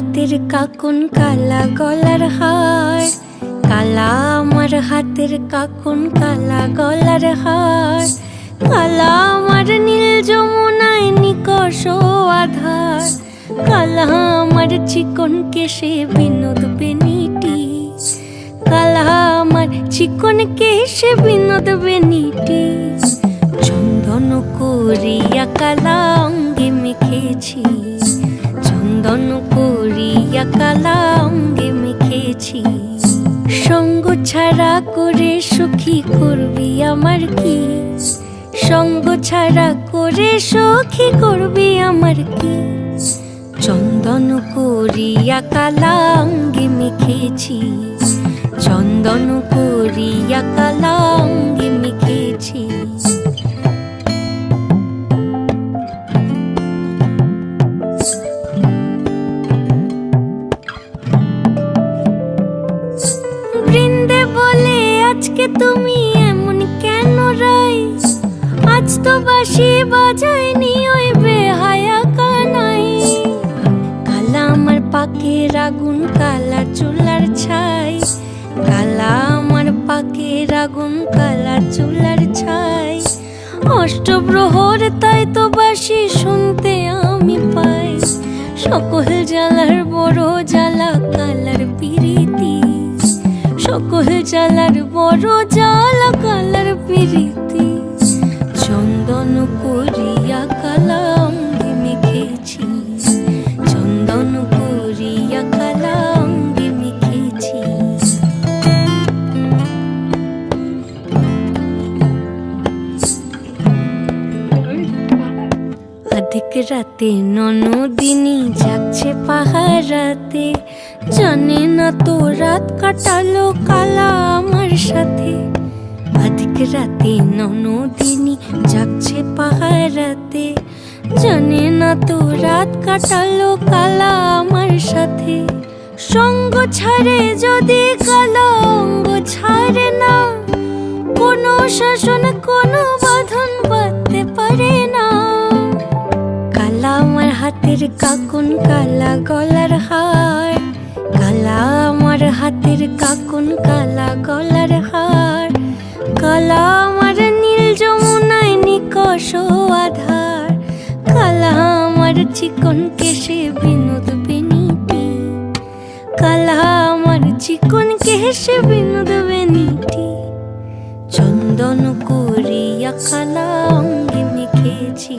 হাতের কাকুন কালা গলার হার, কালা আমার হাতের কাকুন কালা গলার হার, কালা আমার নীল যমুনায় নিকষ আধার, কালা আমার চিকন কেশে বিনোদ বেনিটি, কালা আমার চিকন কেশে বিনোদ বেনিটি। চন্দন করিয়া কালা অঙ্গে মেখেছি, চন্দন করিয়া কালা অঙ্গে মেখেছি। সঙ্গ ছাড়া করে সুখী করবি আমার কি, সঙ্গ ছাড়া করে সুখী করবি আমার কি। চন্দন করিয়া কালা অঙ্গে মেখেছি, চন্দন করিয়া কালা অঙ্গে মেখেছি। বৃন্দে বলে আজকে তুমি এমন কেন রাই, আজ তো বাঁশি বাজায়নি ওই বেহায়া কানাই। কালা আমার পাকের আগুন কালা চুলার ছাই, কালা আমার পাকের আগুন কালা চুলার ছাই। অষ্টপ্রহর তাই তো বাঁশি শুনতে আমি পাই, সকল জ্বালার বড় জ্বালা কালার পিরিতি, সকল জ্বালার বড় জ্বালা কালার পিরিতি। চন্দন করিয়া কালা অঙ্গে মেখেছি, চন্দন করিয়া কালা অঙ্গে মেখেছি। অধিক রাতে ননদিনী যাচ্ছে পাহারাতে, জানে না তো রাত কাটালো কালা আমার সাথে। অধিক রাতে ননদিনী যাচ্ছে পাহারাতে, জানে না তো রাত কাটালো কালা আমার সাথে। সঙ্গ ছাড়ে যদি কালা অঙ্গ ছাড়ে না, কোনো শাসন কোনো বাঁধন বাঁধতে পারে না। কালা আমার হাতের কাকুন কালা গলার হার, কালা আমার হাতের কাকুন কালা গলার হার, কালা আমার নীল যমুনায় নিকষ আধার, কালা আমার চিকন কেশে বিনোদ বেনিটি, কালা আমার চিকন কেশে বিনোদ বেনিটি। চন্দন করিয়া কালা অঙ্গে মেখেছি।